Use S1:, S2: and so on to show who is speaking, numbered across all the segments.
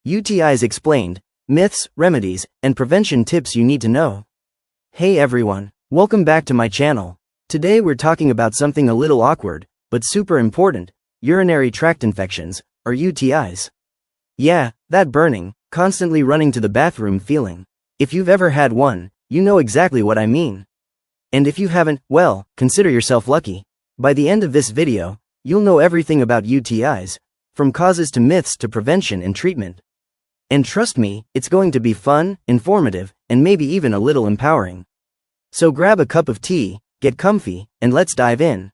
S1: UTIs explained, myths, remedies, and prevention tips you need to know. Hey everyone, welcome back to my channel. Today we're talking about something a little awkward, but super important, urinary tract infections, or UTIs. Yeah, that burning, constantly running to the bathroom feeling. If you've ever had one, you know exactly what I mean. And if you haven't, well, consider yourself lucky. By the end of this video, you'll know everything about UTIs, from causes to myths to prevention and treatment. And trust me, it's going to be fun, informative, and maybe even a little empowering. So grab a cup of tea, get comfy, and let's dive in.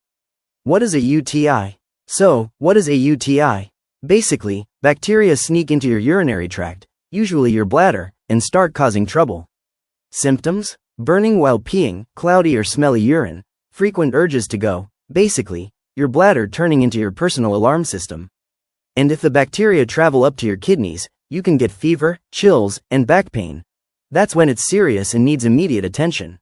S1: What is a UTI? So, what is a UTI? Basically, bacteria sneak into your urinary tract, usually your bladder, and start causing trouble. Symptoms? Burning while peeing, cloudy or smelly urine, frequent urges to go, basically, your bladder turning into your personal alarm system. And if the bacteria travel up to your kidneys, you can get fever, chills, and back pain. That's when it's serious and needs immediate attention.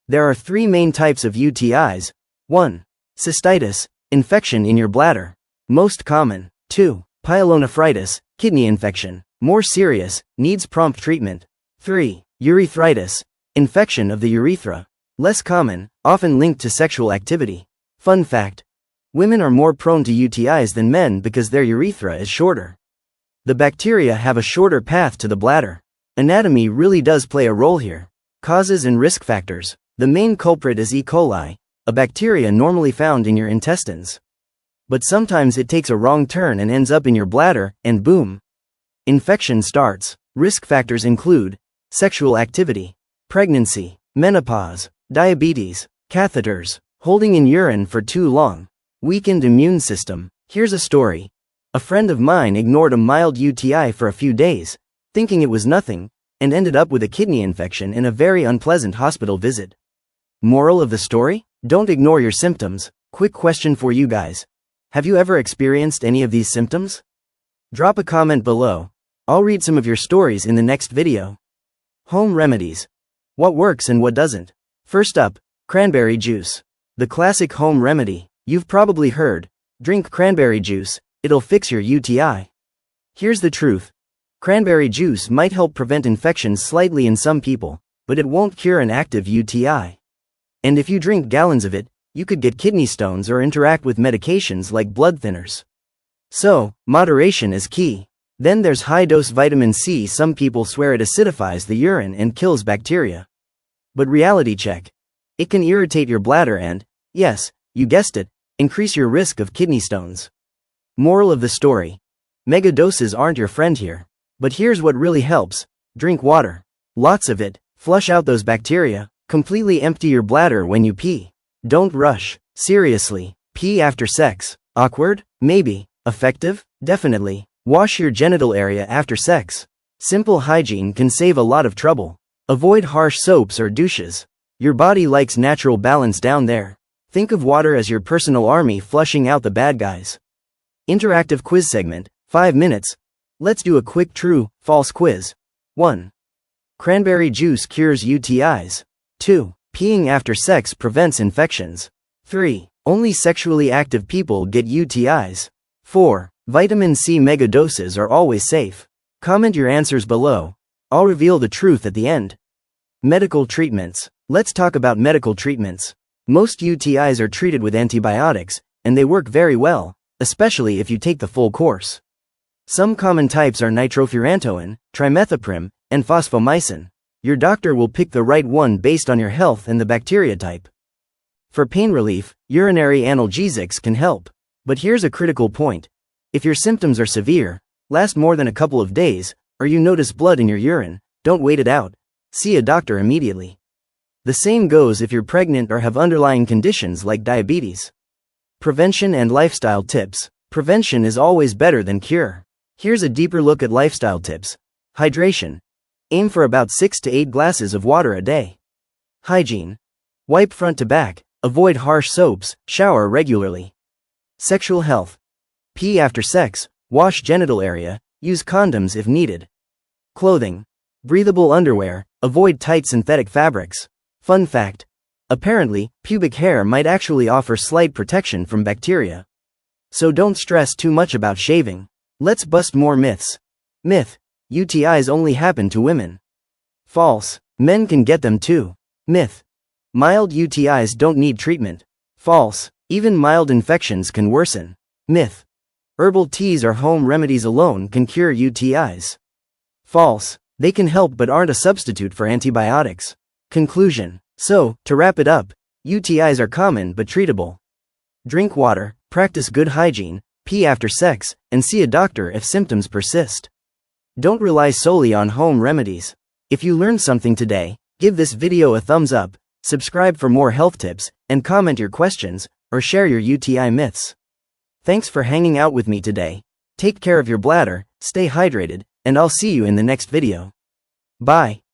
S1: There are three main types of UTIs. 1. Cystitis, infection in your bladder. Most common. 2. Pyelonephritis, kidney infection. More serious, needs prompt treatment. 3. Urethritis, infection of the urethra. Less common, often linked to sexual activity. Fun fact: women are more prone to UTIs than men because their urethra is shorter. The bacteria have a shorter path to the bladder. Anatomy really does play a role here. Causes and risk factors. The main culprit is E. coli, a bacteria normally found in your intestines. But sometimes it takes a wrong turn and ends up in your bladder, and boom, infection starts. Risk factors include sexual activity, pregnancy, menopause, diabetes, catheters, holding in urine for too long, weakened immune system. Here's a story. A friend of mine ignored a mild UTI for a few days, thinking it was nothing, and ended up with a kidney infection in a very unpleasant hospital visit. Moral of the story? Don't ignore your symptoms. Quick question for you guys. Have you ever experienced any of these symptoms? Drop a comment below. I'll read some of your stories in the next video. Home remedies. What works and what doesn't? First up, cranberry juice. The classic home remedy. You've probably heard, drink cranberry juice, it'll fix your UTI. Here's the truth. Cranberry juice might help prevent infections slightly in some people, but it won't cure an active UTI. And if you drink gallons of it, you could get kidney stones or interact with medications like blood thinners. So, moderation is key. Then there's high-dose vitamin C. Some people swear it acidifies the urine and kills bacteria. But reality check. It can irritate your bladder and, yes, you guessed it, increase your risk of kidney stones. Moral of the story. Mega doses aren't your friend here. But here's what really helps. Drink water. Lots of it. Flush out those bacteria. Completely empty your bladder when you pee. Don't rush. Seriously. Pee after sex. Awkward? Maybe. Effective? Definitely. Wash your genital area after sex. Simple hygiene can save a lot of trouble. Avoid harsh soaps or douches. Your body likes natural balance down there. Think of water as your personal army flushing out the bad guys. Interactive quiz segment, 5 minutes. Let's do a quick true, false quiz. 1. Cranberry juice cures UTIs. 2. Peeing after sex prevents infections. 3. Only sexually active people get UTIs. 4. Vitamin C mega doses are always safe. Comment your answers below. I'll reveal the truth at the end. Medical treatments. Let's talk about medical treatments. Most UTIs are treated with antibiotics, and they work very well, especially if you take the full course. Some common types are nitrofurantoin, trimethoprim, and fosfomycin. Your doctor will pick the right one based on your health and the bacteria type. For pain relief, urinary analgesics can help. But here's a critical point. If your symptoms are severe, last more than a couple of days, or you notice blood in your urine, don't wait it out. See a doctor immediately. The same goes if you're pregnant or have underlying conditions like diabetes. Prevention and lifestyle tips. Prevention is always better than cure. Here's a deeper look at lifestyle tips. Hydration. Aim for about 6 to 8 glasses of water a day. Hygiene. Wipe front to back. Avoid harsh soaps. Shower regularly. Sexual health. Pee after sex. Wash genital area. Use condoms if needed. Clothing. Breathable underwear. Avoid tight synthetic fabrics. Fun fact. Apparently, pubic hair might actually offer slight protection from bacteria. So don't stress too much about shaving. Let's bust more myths. Myth: UTIs only happen to women. False. Men can get them too. Myth. Mild UTIs don't need treatment. False. Even mild infections can worsen. Myth. Herbal teas or home remedies alone can cure UTIs. False. They can help but aren't a substitute for antibiotics. Conclusion. So, to wrap it up, UTIs are common but treatable. Drink water, practice good hygiene, pee after sex, and see a doctor if symptoms persist. Don't rely solely on home remedies. If you learned something today, give this video a thumbs up, subscribe for more health tips, and comment your questions, or share your UTI myths. Thanks for hanging out with me today. Take care of your bladder, stay hydrated, and I'll see you in the next video. Bye.